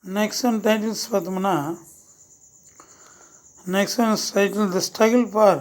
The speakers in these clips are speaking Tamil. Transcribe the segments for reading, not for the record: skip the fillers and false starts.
நெக்ஸ்ட் ஒன் டைட்டில்ஸ் பார்த்தோம்னா, next one title the struggle for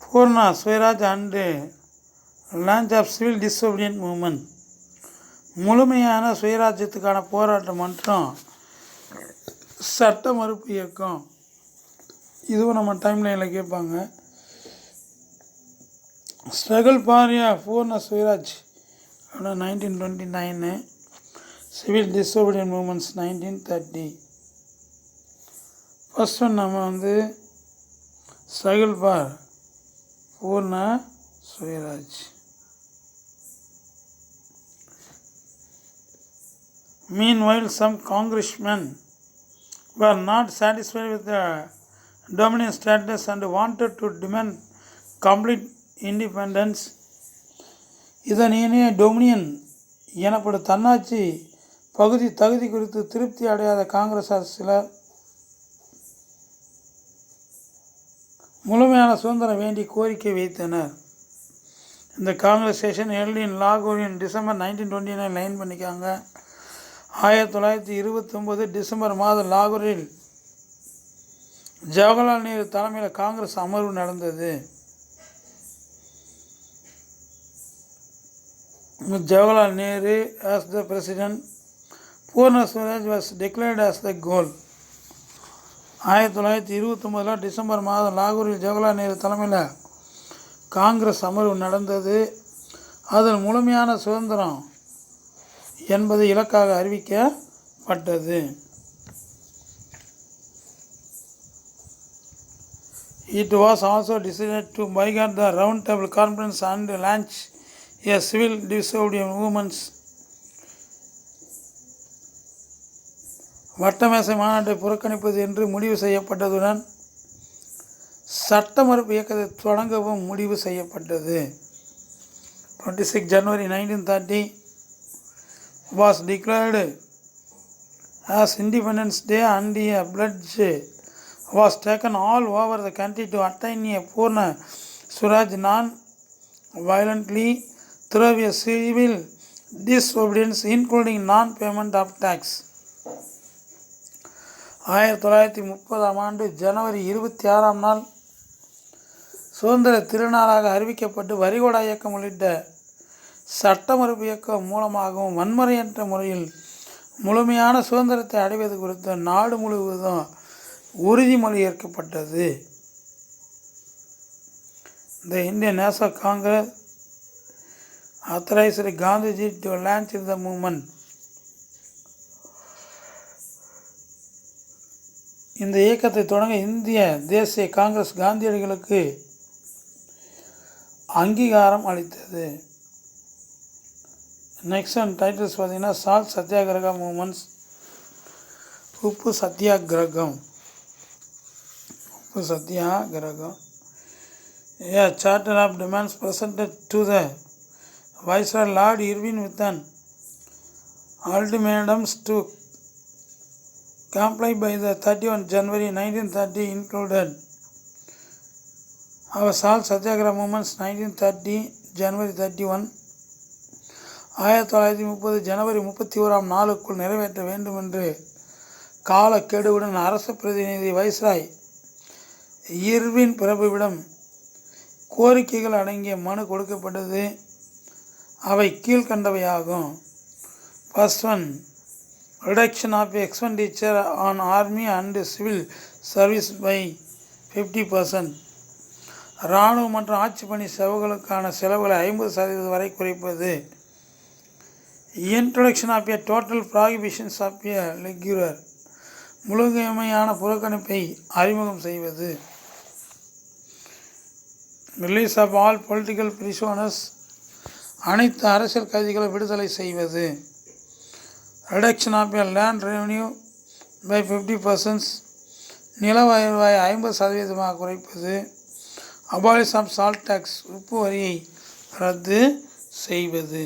Purna Swaraj and launch of civil disobedience movement. முழுமையான சுயராஜ்யத்துக்கான போராட்டம் மற்றும் சட்ட மறுப்பு இயக்கம். இதுவும் நம்ம டைம்லைனில் கேட்பாங்க. ஸ்ட்ரகிள் ஃபார் பூர்ண ஸ்வராஜ் அப்படின்னா 1929, civil disobedient moments 1930. First one நம்ம ஸ்ட்ரகிள் ஃபார் பூர்ண Swaraj. Meanwhile, some congressmen were not satisfied with the Dominion status and wanted to demand complete independence. இதன் இணைய டொமினியன் எனப்படும் தன்னாட்சி தகுதி குறித்து திருப்தி அடையாத காங்கிரஸ் சிலர் முழுமையான சுதந்திரம் வேண்டி கோரிக்கை வைத்தனர். இந்த காங்கிரஸ் செஷன் ஹெல்ட் இன் லாகூர் இன் டிசம்பர் 1929 லைன் பண்ணிக்காங்க. 1929 டிசம்பர் மாதம் லாகூரில் ஜவஹர்லால் நேரு தலைமையில் காங்கிரஸ் அமர்வு நடந்தது. Jawaharlal Nehru as the president, Purna Swaraj was declared as the goal. 1929 December மாதம் லாகூரில் ஜவஹர்லால் நேரு தலைமையில் காங்கிரஸ் அமர்வு நடந்தது. அதில் முழுமையான சுதந்திரம் என்பது இலக்காக அறிவிக்கப்பட்டது. It was also decided to boycott the Round Table Conference and launch a civil disobedience movement. வட்டமேசை மாநாட்டை புறக்கணிப்பது என்று முடிவு செய்யப்பட்டதுடன் சட்ட மறுப்பு இயக்கத்தை தொடங்கவும் முடிவு செய்யப்பட்டது. 26 January 1930 was declared as Independence Day and a pledge was taken all over the country to attain a Purna Swaraj non-violently through a civil disobedience including non-payment of tax. 1930 ஜனவரி 26 நாள் சுதந்திர திருநாளாக அறிவிக்கப்பட்டு வரிகொடா இயக்கம் உள்ளிட்ட சட்ட மறுப்பு இயக்கம் மூலமாகவும் வன்முறையற்ற முறையில் முழுமையான சுதந்திரத்தை அடைவது குறித்து நாடு முழுவதும் உறுதிமொழி ஏற்கப்பட்டது. The Indian National Congress authorized Gandhiji to launch the movement. இந்த இயக்கத்தை தொடங்க இந்திய தேசிய காங்கிரஸ் காந்தியடிகளுக்கு அங்கீகாரம் அளித்தது. நெக்ஸ்ட் ஒன் டைட்டில்ஸ் பார்த்தீங்கன்னா சால்ட் சத்தியாகிரகா மூமெண்ட்ஸ். உப்பு சத்தியாகிரகம். A charter of demands presented to the Viceroy Lord Irwin with an ultimatums to comply by the 31 January 1930 included our Salt Satyagraha movements 1930 January 31. 1930 ஜனவரி 31 நாளுக்குள் நிறைவேற்ற வேண்டும் என்று காலக்கெடுவுடன் அரசு பிரதிநிதி வைஸ்ராய் இர்வின் பிரபுவிடம் கோரிக்கைகள் அடங்கிய மனு கொடுக்கப்பட்டது. அவை கீழ்கண்டவையாகும். First one, reduction of expenditure on army and civil service by 50%. இராணுவ மற்றும் ஆட்சி பணி செலவுகளுக்கான செலவுகளை 50% வரை குறைப்பது. Introduction of a total prohibitions of a liquor. முழுமையான புறக்கணிப்பை அறிமுகம் செய்வது. Release of all political prisoners. அனைத்து அரசியல் கைதிகளை விடுதலை செய்வது. Reduction of a land revenue by 50%. நில வருவாய் 50% குறைப்பது. Abolish of salt tax. உப்பு வரியை ரத்து செய்வது.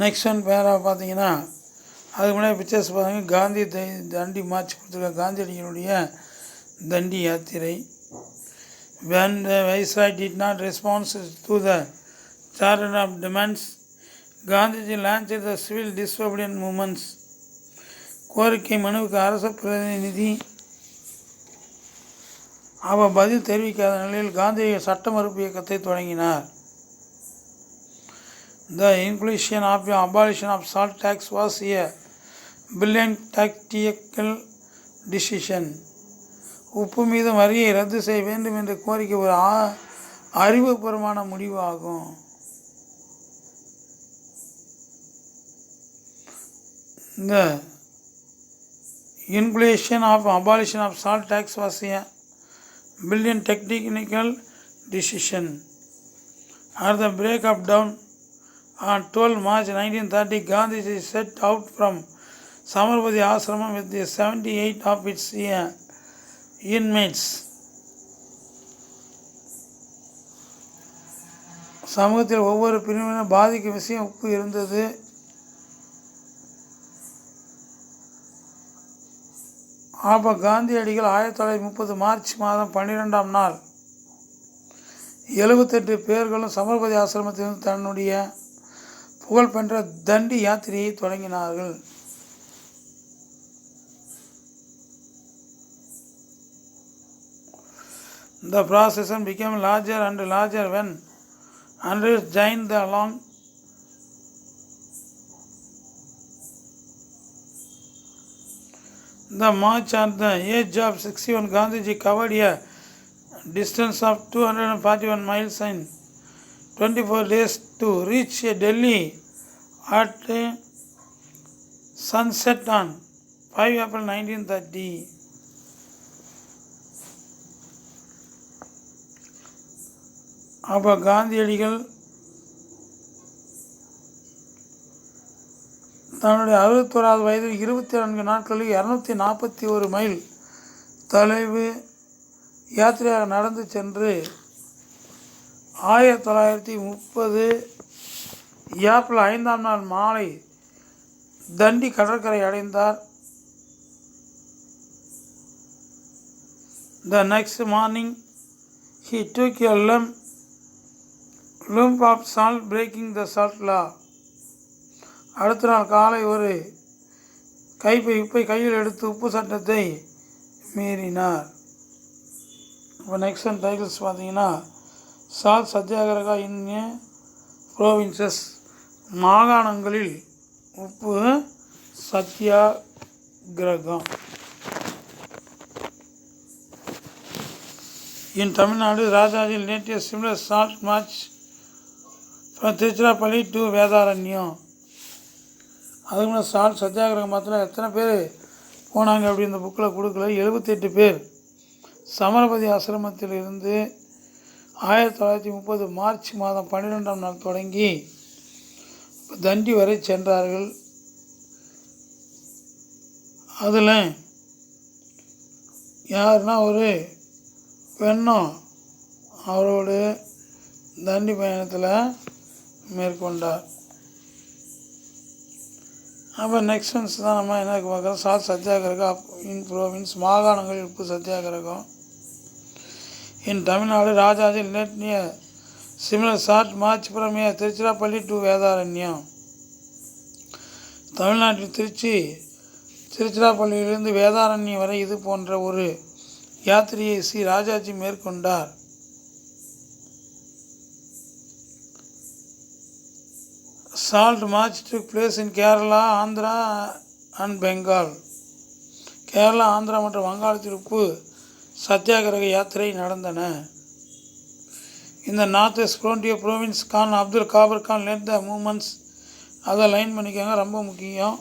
நெக்ஸ்ட் ஒன் பேரா பார்த்தீங்கன்னா அதுக்கு முன்னாடி பிக்சர்ஸ் பாருங்க. காந்தி தண்டி மார்ச் கொடுத்துருக்க காந்தியடிகளுடைய தண்டி யாத்திரை. When the Viceroy did not respond to the charter of demands, Gandhiji launched the civil disobedience movements. கோரிக்கை மனுவுக்கு அரச பிரதிநிதி அவர் பதில் தெரிவிக்காத நிலையில் காந்தி சட்ட மறுப்பு இயக்கத்தை தொடங்கினார். The inclusion of the abolition of salt tax was a brilliant tactical decision. உப்பு மீது வரியை ரத்து செய்ய வேண்டும் என்ற கோரிக்கை ஒரு அறிவுபூர்வமான முடிவு ஆகும். The inclusion of abolition of salt tax was a brilliant tactical decision. At the break of dawn on 12 March 1930, Gandhiji set out from Samarpati Ashramam with the 78 of its inmates. சமூகத்தில் ஒவ்வொரு பிரிவினரும் பாதிக்கும் விஷயம் உப்பு இருந்தது. அப்போ காந்தியடிகள் 1930 மார்ச் மாதம் 12ஆம் நாள் 78 பேர்களும் சமர்பதி ஆசிரமத்திலிருந்து தன்னுடைய புகழ்பெற்ற தண்டி யாத்திரையை தொடங்கினார்கள். The procession became larger and larger when hundreds joined along the march. At the age of 61, Gandhiji covered a distance of 241 miles in 24 days to reach Delhi at sunset on 5 April 1930. அப்போ காந்தியடிகள் தன்னுடைய 61வது வயதில் 24 நாட்களில் 241 மைல் தொலைவு யாத்திரையாக நடந்து சென்று 1930 ஏப்ரல் 5ஆம் நாள் மாலை தண்டி கடற்கரை அடைந்தார். The next morning he took a lump of salt, breaking the salt law. அடுத்த நாள் காலை ஒரு உப்பை கையில் எடுத்து உப்பு சட்டத்தை மீறினார். இப்போ நெக்ஸ்ட் டைட்டில்ஸ் பார்த்தீங்கன்னா சால்ட் சத்தியாகிரகா இன் ப்ரோவின்சஸ், மாகாணங்களில் உப்பு சத்தியாகிரகம். In Tamil Nadu, Rajaji led a similar salt march from Tiruchirappalli to Vedaranyam. அதுக்கு முன்னாடி சால்ட் சத்தியாகிரகம் மாத்திரம் எத்தனை பேர் போனாங்க அப்படி இந்த புக்கில் கொடுக்கல. 78 பேர் சமரபதி ஆசிரமத்தில் இருந்து 1930 மார்ச் மாதம் 12ஆம் நாள் தொடங்கி தண்டி வரை சென்றார்கள். அதில் யாருன்னா ஒரு பெண்ணும் அவரோடு தண்டி பயணத்தில் மேற்கொண்டார். அப்போ நெக்ஸ்ட் தான் நம்ம என்ன பார்க்குறோம், சால்ட் சத்தியாகிரகம் இன் ப்ரோவின்ஸ், மாகாணங்கள் உப்பு சத்தியாகிரகம். In Tamil Nadu, Rajaji led a similar short march from Tiruchirappalli to Vedaranyam. தமிழ்நாட்டில் திருச்சிராப்பள்ளியிலிருந்து வேதாரண்யம் வரை இது போன்ற ஒரு யாத்திரையை ராஜாஜி மேற்கொண்டார். Salt march took place in Kerala, Andhra and Bengal. Kerala, Andhra மற்றும் வங்காளத்தில் உப்பு சத்தியாகிரக யாத்திரை நடந்தன. இந்த North West Frontier Province Khan Abdul Ghaffar Khan led the movements. அதை லைன் பண்ணிக்கோங்க, ரொம்ப முக்கியம்.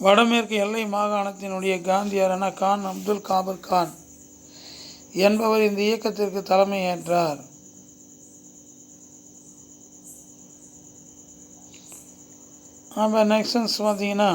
வடமேற்கு எல்லை மாகாணத்தினுடைய காந்தியாரான கான் அப்துல் காபர் கான் என்பவர் இந்த இயக்கத்திற்கு தலைமை ஏற்றார். அப்போ நெக்ஸ்ட் பார்த்தீங்கன்னா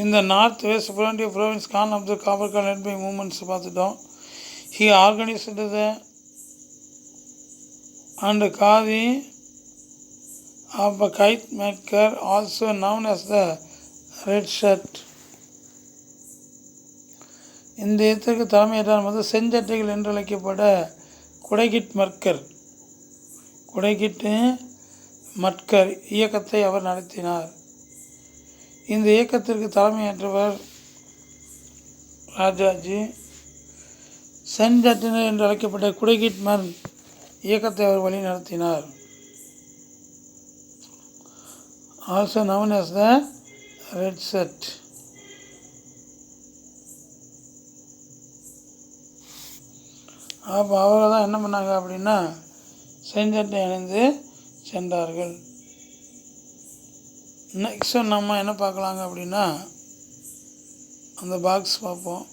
இந்த North West Frontier Province Khan Abdul Ghaffar Khan led by movements பார்த்துட்டோம். He organized the and Qadi of a kite maker, also known as the Red Shirt. இந்த இயக்கத்திற்கு தலைமையேற்றார் முதல் செஞ்சட்டைகள் என்று அழைக்கப்பட்ட குடைகிட் மட்கர் இயக்கத்தை அவர் நடத்தினார். இந்த இயக்கத்திற்கு தலைமையேற்றவர் ராஜாஜி. செஞ்சட்டினர் என்று அழைக்கப்பட்ட குடைகிட் மன் இயக்கத்தை அவர் வழி நடத்தினார். Also known as the red set. அப்போ அவர்கள் தான் என்ன பண்ணாங்க அப்படின்னா செஞ்சட்டை அணிந்து சென்றார்கள். நெக்ஸ்ட் நம்ம என்ன பார்க்கலாங்க அப்படின்னா அந்த பாக்ஸ் பார்ப்போம்.